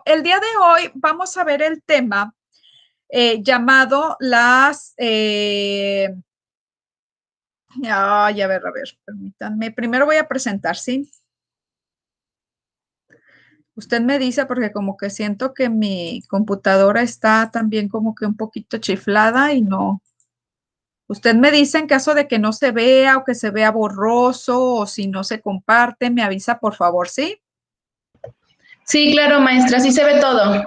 El día de hoy vamos a ver el tema llamado a ver, permítanme. Primero voy a presentar, ¿sí? Usted me dice porque como que siento que mi computadora está también como que un poquito chiflada y no. Usted me dice en caso de que no se vea o que se vea borroso o si no se comparte, me avisa por favor, ¿sí? Sí, claro, maestra, sí se ve todo.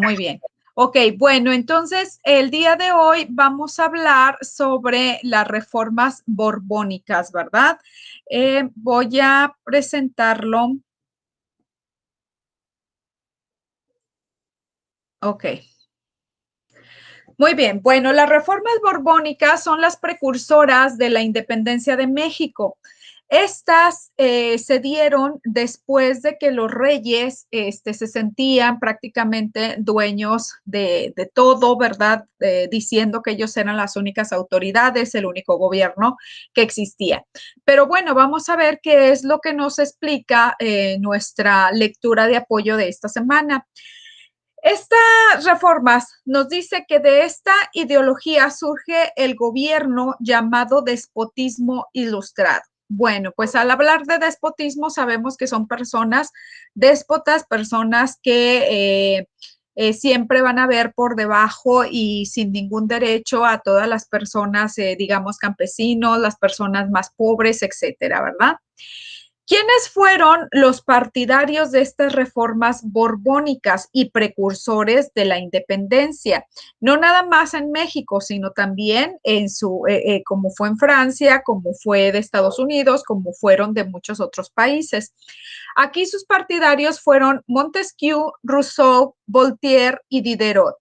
Muy bien. Ok, bueno, entonces el día de hoy vamos a hablar sobre las reformas borbónicas, ¿verdad? Voy a presentarlo. Ok. Muy bien, bueno, las reformas borbónicas son las precursoras de la independencia de México. Estas se dieron después de que los reyes se sentían prácticamente dueños de todo, ¿verdad? Diciendo que ellos eran las únicas autoridades, el único gobierno que existía. Pero bueno, vamos a ver qué es lo que nos explica nuestra lectura de apoyo de esta semana. Estas reformas nos dice que de esta ideología surge el gobierno llamado despotismo ilustrado. Bueno, pues al hablar de despotismo sabemos que son personas déspotas, personas que siempre van a ver por debajo y sin ningún derecho a todas las personas, digamos, campesinos, las personas más pobres, etcétera, ¿verdad? ¿Quiénes fueron los partidarios de estas reformas borbónicas y precursores de la independencia? No nada más en México, sino también como fue en Francia, como fue de Estados Unidos, como fueron de muchos otros países. Aquí sus partidarios fueron Montesquieu, Rousseau, Voltaire y Diderot.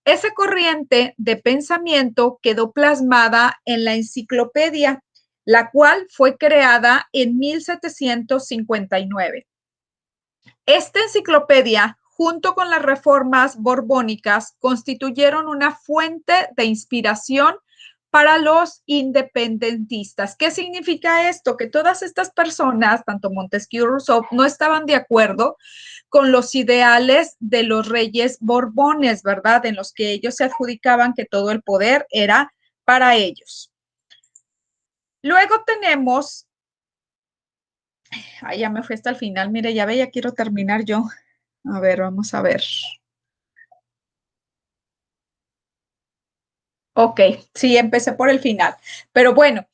Esa corriente de pensamiento quedó plasmada en la enciclopedia, la cual fue creada en 1759. Esta enciclopedia, junto con las reformas borbónicas, constituyeron una fuente de inspiración para los independentistas. ¿Qué significa esto? Que todas estas personas, tanto Montesquieu y Rousseau, no estaban de acuerdo con los ideales de los reyes borbones, ¿verdad? En los que ellos se adjudicaban que todo el poder era para ellos. Luego tenemos, ya me fui hasta el final, mire, ya ve, ya quiero terminar yo. A ver, vamos a ver. Ok, sí, empecé por el final. Pero bueno,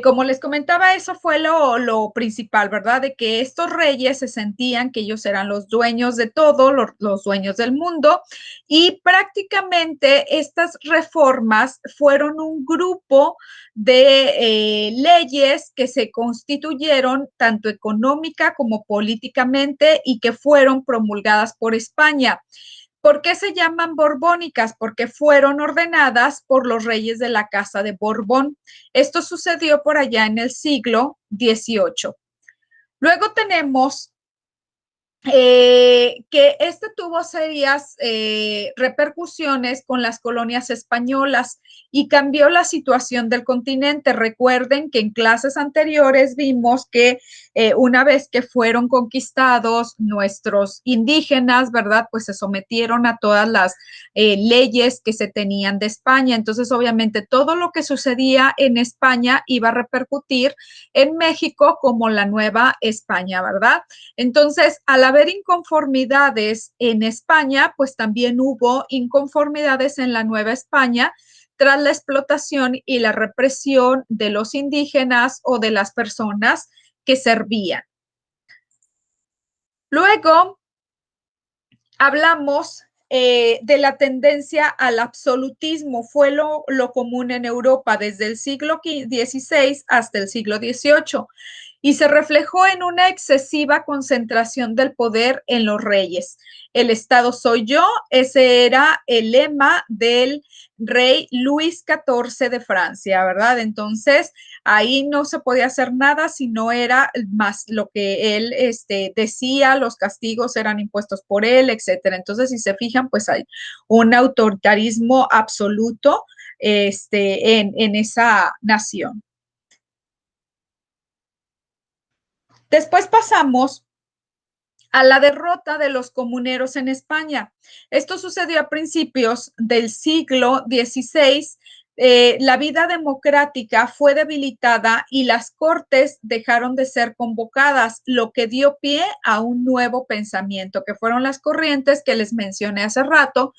como les comentaba, eso fue lo principal, ¿verdad? De que estos reyes se sentían que ellos eran los dueños de todo, los dueños del mundo, y prácticamente estas reformas fueron un grupo de leyes que se constituyeron tanto económica como políticamente y que fueron promulgadas por España. ¿Por qué se llaman borbónicas? Porque fueron ordenadas por los reyes de la Casa de Borbón. Esto sucedió por allá en el siglo XVIII. Luego tenemos que este tuvo serias repercusiones con las colonias españolas y cambió la situación del continente. Recuerden que en clases anteriores vimos que una vez que fueron conquistados nuestros indígenas, ¿verdad? Pues se sometieron a todas las leyes que se tenían de España. Entonces, obviamente, todo lo que sucedía en España iba a repercutir en México como la Nueva España, ¿verdad? Entonces, al haber inconformidades en España, pues también hubo inconformidades en la Nueva España tras la explotación y la represión de los indígenas o de las personas que servían. Luego, hablamos de la tendencia al absolutismo. Fue lo común en Europa desde el siglo XVI hasta el siglo XVIII y se reflejó en una excesiva concentración del poder en los reyes. El Estado soy yo, ese era el lema del rey Luis XIV de Francia, ¿verdad? Entonces, ahí no se podía hacer nada si no era más lo que él decía, los castigos eran impuestos por él, etcétera. Entonces, si se fijan, pues hay un autoritarismo absoluto en esa nación. Después pasamos a la derrota de los comuneros en España. Esto sucedió a principios del siglo XVI. La vida democrática fue debilitada y las cortes dejaron de ser convocadas, lo que dio pie a un nuevo pensamiento, que fueron las corrientes que les mencioné hace rato,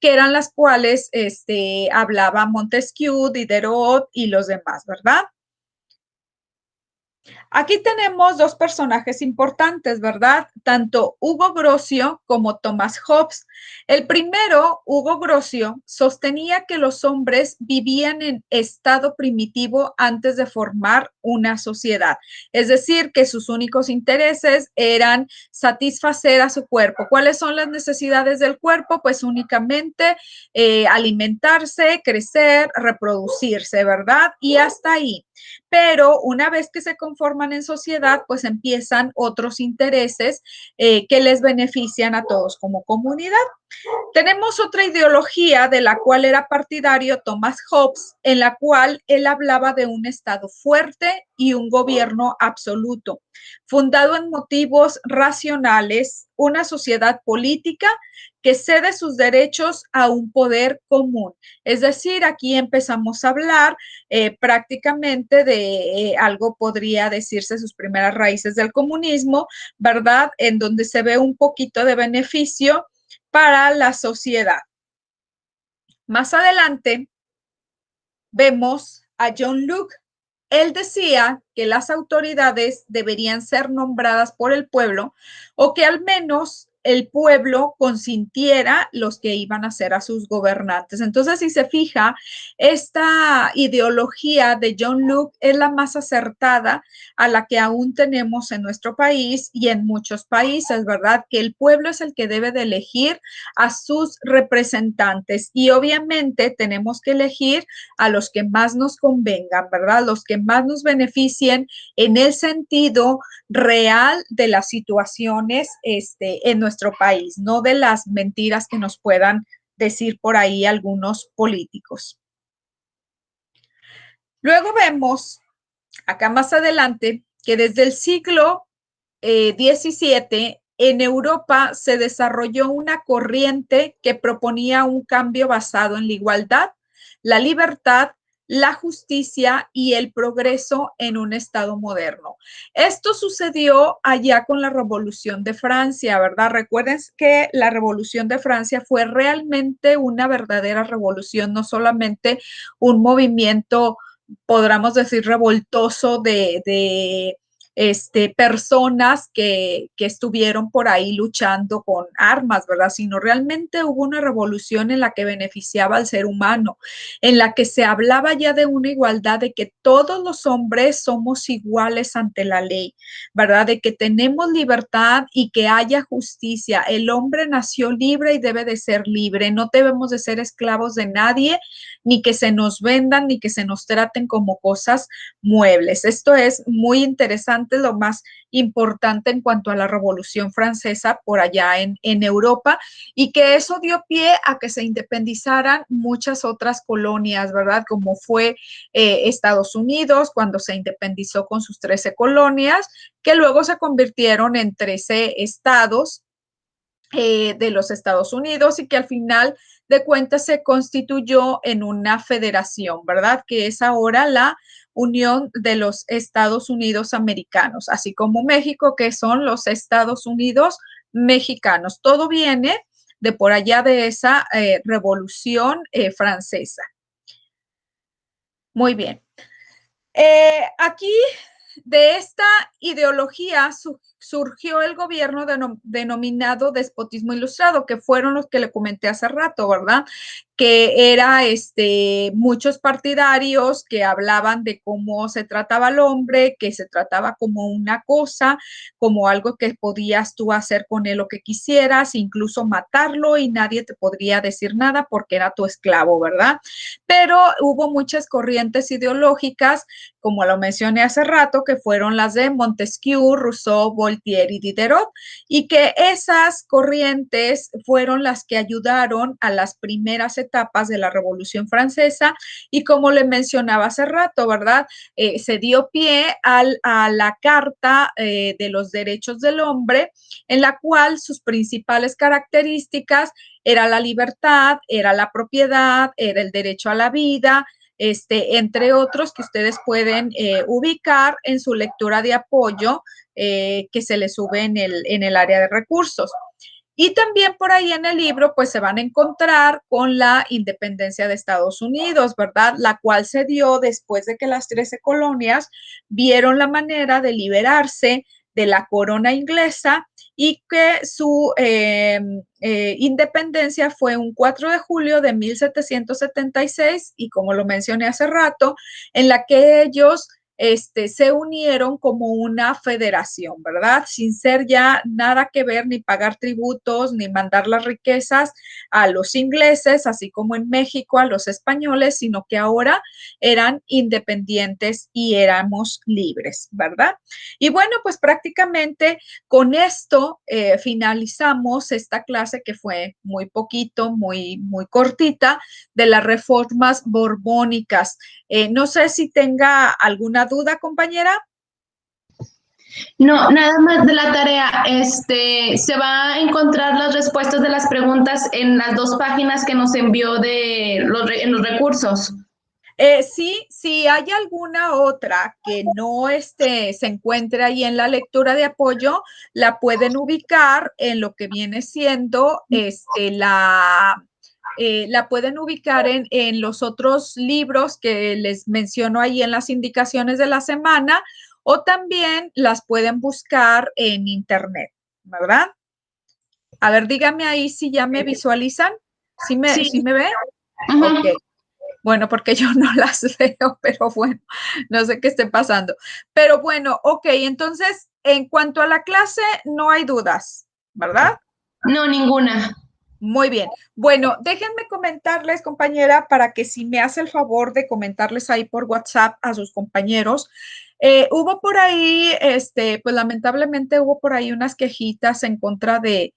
que eran las cuales hablaba Montesquieu, Diderot y los demás, ¿verdad? Aquí tenemos dos personajes importantes, ¿verdad? Tanto Hugo Grocio como Thomas Hobbes. El primero, Hugo Grocio, sostenía que los hombres vivían en estado primitivo antes de formar una sociedad. Es decir, que sus únicos intereses eran satisfacer a su cuerpo. ¿Cuáles son las necesidades del cuerpo? Pues únicamente alimentarse, crecer, reproducirse, ¿verdad? Y hasta ahí. Pero una vez que se conforman en sociedad, pues empiezan otros intereses que les benefician a todos como comunidad. Tenemos otra ideología de la cual era partidario Thomas Hobbes, en la cual él hablaba de un Estado fuerte y un gobierno absoluto, fundado en motivos racionales, una sociedad política que cede sus derechos a un poder común. Es decir, aquí empezamos a hablar prácticamente de algo podría decirse sus primeras raíces del comunismo, ¿verdad? En donde se ve un poquito de beneficio para la sociedad. Más adelante vemos a John Locke. Él decía que las autoridades deberían ser nombradas por el pueblo o que al menos el pueblo consintiera los que iban a ser a sus gobernantes. Entonces, si se fija, esta ideología de John Locke es la más acertada a la que aún tenemos en nuestro país y en muchos países, ¿verdad? Que el pueblo es el que debe de elegir a sus representantes y obviamente tenemos que elegir a los que más nos convengan, ¿verdad? Los que más nos beneficien en el sentido real de las situaciones en nuestro país, no de las mentiras que nos puedan decir por ahí algunos políticos. Luego vemos acá más adelante que desde el siglo XVII en Europa se desarrolló una corriente que proponía un cambio basado en la igualdad, la libertad, la justicia y el progreso en un Estado moderno. Esto sucedió allá con la Revolución de Francia, ¿verdad? Recuerden que la Revolución de Francia fue realmente una verdadera revolución, no solamente un movimiento, podríamos decir, revoltoso de personas que estuvieron por ahí luchando con armas, ¿verdad? Sino realmente hubo una revolución en la que beneficiaba al ser humano, en la que se hablaba ya de una igualdad, de que todos los hombres somos iguales ante la ley, ¿verdad? De que tenemos libertad y que haya justicia. El hombre nació libre y debe de ser libre. No debemos de ser esclavos de nadie, ni que se nos vendan, ni que se nos traten como cosas muebles. Esto es muy interesante, lo más importante en cuanto a la Revolución Francesa por allá en Europa, y que eso dio pie a que se independizaran muchas otras colonias, ¿verdad? Como fue Estados Unidos cuando se independizó con sus 13 colonias, que luego se convirtieron en 13 estados de los Estados Unidos y que al final de cuentas se constituyó en una federación, ¿verdad? Que es ahora la Unión de los Estados Unidos Americanos, así como México, que son los Estados Unidos mexicanos. Todo viene de por allá de esa revolución francesa. Muy bien. Aquí de esta ideología surgió el gobierno denominado despotismo ilustrado, que fueron los que le comenté hace rato, ¿verdad? Que era muchos partidarios que hablaban de cómo se trataba al hombre, que se trataba como una cosa, como algo que podías tú hacer con él lo que quisieras, incluso matarlo y nadie te podría decir nada porque era tu esclavo, ¿verdad? Pero hubo muchas corrientes ideológicas, como lo mencioné hace rato, que fueron las de Montesquieu, Rousseau, Voltaire y Diderot, y que esas corrientes fueron las que ayudaron a las primeras etapas de la Revolución Francesa y como le mencionaba hace rato, ¿verdad? Se dio pie a la Carta de los Derechos del Hombre, en la cual sus principales características era la libertad, era la propiedad, era el derecho a la vida, entre otros que ustedes pueden ubicar en su lectura de apoyo que se les sube en el área de recursos. Y también por ahí en el libro, pues se van a encontrar con la independencia de Estados Unidos, ¿verdad? La cual se dio después de que las 13 colonias vieron la manera de liberarse de la corona inglesa y que su independencia fue un 4 de julio de 1776 y como lo mencioné hace rato, en la que ellos se unieron como una federación, ¿verdad? Sin ser ya nada que ver ni pagar tributos ni mandar las riquezas a los ingleses, así como en México a los españoles, sino que ahora eran independientes y éramos libres, ¿verdad? Y bueno, pues prácticamente con esto finalizamos esta clase que fue muy poquito, muy cortita, de las reformas borbónicas. No sé si tenga alguna duda, compañera. No, nada más de la tarea. Se va a encontrar las respuestas de las preguntas en las dos páginas que nos envió en los recursos. Sí, si hay alguna otra que no se encuentre ahí en la lectura de apoyo, la pueden ubicar en lo que viene siendo la pueden ubicar en los otros libros que les menciono ahí en las indicaciones de la semana o también las pueden buscar en internet, ¿verdad? A ver, dígame ahí si ya me visualizan, Sí. ¿sí me ven? Uh-huh. Ok. Bueno, porque yo no las veo, pero bueno, no sé qué esté pasando. Pero bueno, ok, entonces, en cuanto a la clase, no hay dudas, ¿verdad? No, ninguna. Muy bien. Bueno, déjenme comentarles, compañera, para que si me hace el favor de comentarles ahí por WhatsApp a sus compañeros. Hubo por ahí, pues lamentablemente hubo por ahí unas quejitas en contra de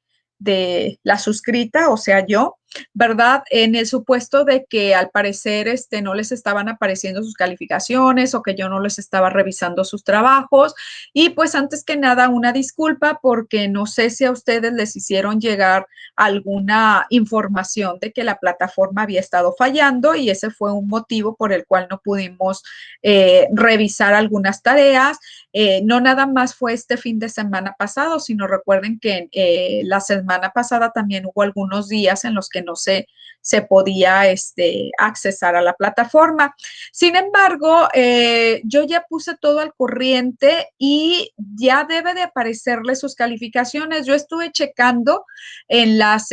la suscrita, o sea, yo, ¿verdad? En el supuesto de que al parecer no les estaban apareciendo sus calificaciones o que yo no les estaba revisando sus trabajos. Y pues antes que nada, una disculpa porque no sé si a ustedes les hicieron llegar alguna información de que la plataforma había estado fallando y ese fue un motivo por el cual no pudimos revisar algunas tareas. No nada más fue este fin de semana pasado, sino recuerden que la semana pasada también hubo algunos días en los que no se podía accesar a la plataforma. Sin embargo, yo ya puse todo al corriente y ya debe de aparecerle sus calificaciones. Yo estuve checando en las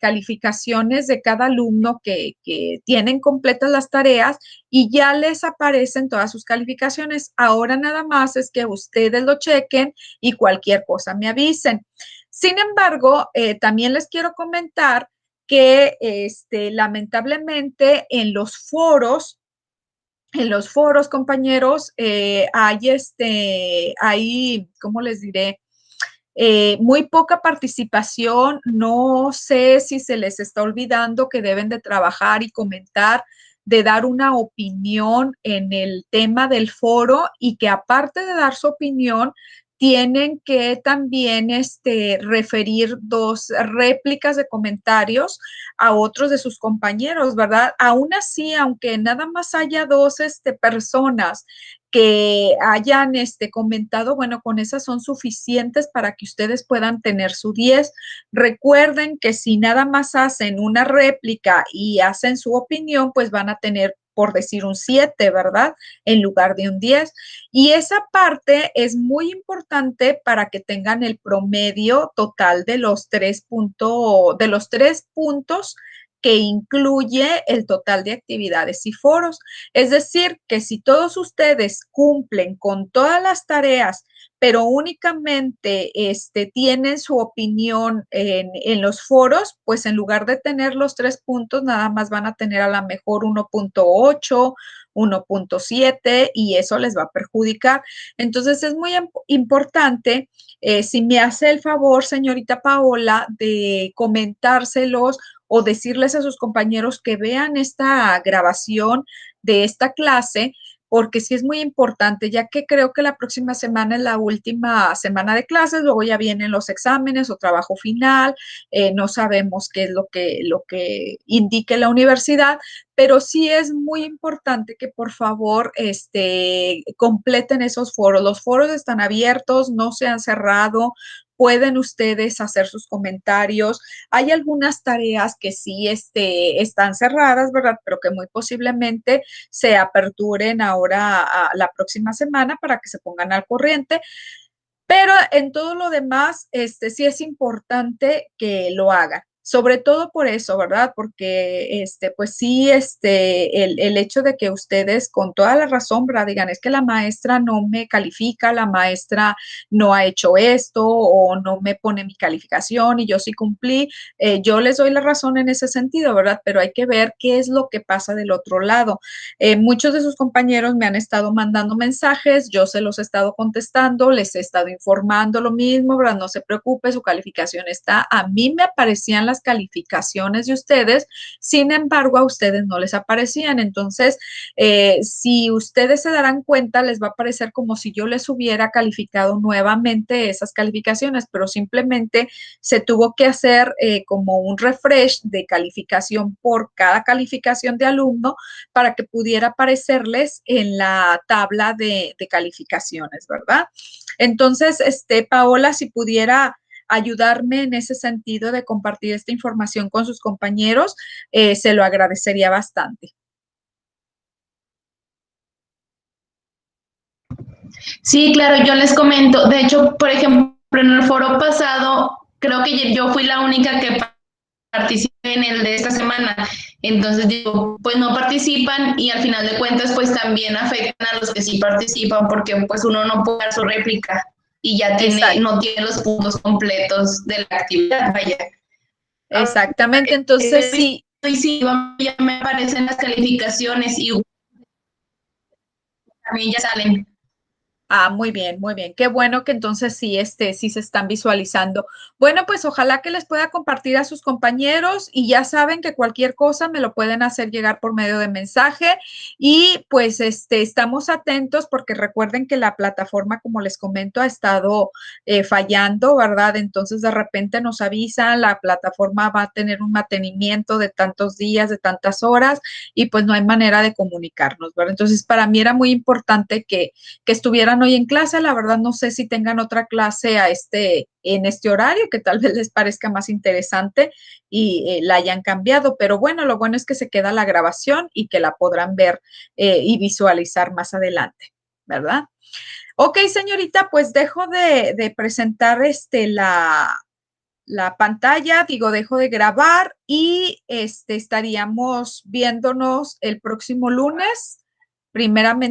calificaciones de cada alumno que tienen completas las tareas y ya les aparecen todas sus calificaciones. Ahora nada más es que ustedes lo chequen y cualquier cosa me avisen. Sin embargo, también les quiero comentar que lamentablemente en los foros, compañeros, hay, ¿cómo les diré? Muy poca participación, no sé si se les está olvidando que deben de trabajar y comentar, de dar una opinión en el tema del foro y que aparte de dar su opinión, tienen que también referir dos réplicas de comentarios a otros de sus compañeros, ¿verdad? Aún así, aunque nada más haya dos personas que hayan comentado, bueno, con esas son suficientes para que ustedes puedan tener su 10. Recuerden que si nada más hacen una réplica y hacen su opinión, pues van a tener, por decir, un 7, ¿verdad? En lugar de un 10. Y esa parte es muy importante para que tengan el promedio total de los de los 3 puntos que incluye el total de actividades y foros. Es decir, que si todos ustedes cumplen con todas las tareas, pero únicamente tienen su opinión en los foros, pues en lugar de tener los 3 puntos, nada más van a tener a lo mejor 1.8 1.7 y eso les va a perjudicar. Entonces es muy importante, si me hace el favor, señorita Paola, de comentárselos o decirles a sus compañeros que vean esta grabación de esta clase, porque sí es muy importante, ya que creo que la próxima semana es la última semana de clases, luego ya vienen los exámenes o trabajo final, no sabemos qué es lo que indique la universidad, pero sí es muy importante que por favor completen esos foros. Los foros están abiertos, no se han cerrado. Pueden ustedes hacer sus comentarios. Hay algunas tareas que sí están cerradas, ¿verdad? Pero que muy posiblemente se aperturen ahora a la próxima semana para que se pongan al corriente. Pero en todo lo demás, sí es importante que lo hagan. Sobre todo por eso, ¿verdad? Porque, pues sí, el hecho de que ustedes con toda la razón, ¿verdad? Digan, es que la maestra no me califica, la maestra no ha hecho esto o no me pone mi calificación y yo sí cumplí. Yo les doy la razón en ese sentido, ¿verdad? Pero hay que ver qué es lo que pasa del otro lado. Muchos de sus compañeros me han estado mandando mensajes, yo se los he estado contestando, les he estado informando lo mismo, ¿verdad? No se preocupe, su calificación está. A mí me aparecían las calificaciones de ustedes, sin embargo, a ustedes no les aparecían. Entonces, si ustedes se darán cuenta, les va a aparecer como si yo les hubiera calificado nuevamente esas calificaciones, pero simplemente se tuvo que hacer como un refresh de calificación por cada calificación de alumno para que pudiera aparecerles en la tabla de calificaciones, ¿verdad? Entonces, Paola, si pudiera ayudarme en ese sentido de compartir esta información con sus compañeros, se lo agradecería bastante. Sí, claro, yo les comento. De hecho, por ejemplo, en el foro pasado, creo que yo fui la única que participé en el de esta semana. Entonces, digo, pues no participan y al final de cuentas, pues también afectan a los que sí participan porque pues uno no puede dar su réplica y ya Exacto. no tiene los puntos completos de la actividad, vaya. Exactamente, entonces sí. Y sí, ya me aparecen las calificaciones y también ya salen. Ah, muy bien, muy bien. Qué bueno que entonces sí, sí se están visualizando. Bueno, pues ojalá que les pueda compartir a sus compañeros y ya saben que cualquier cosa me lo pueden hacer llegar por medio de mensaje y pues estamos atentos porque recuerden que la plataforma, como les comento, ha estado fallando, ¿verdad? Entonces de repente nos avisan, la plataforma va a tener un mantenimiento de tantos días, de tantas horas y pues no hay manera de comunicarnos, ¿verdad? Entonces para mí era muy importante que estuvieran hoy en clase. La verdad no sé si tengan otra clase en este horario que tal vez les parezca más interesante y la hayan cambiado, pero bueno, lo bueno es que se queda la grabación y que la podrán ver y visualizar más adelante, ¿verdad? Ok, señorita, pues dejo de presentar la pantalla, digo, dejo de grabar y estaríamos viéndonos el próximo lunes, primeramente.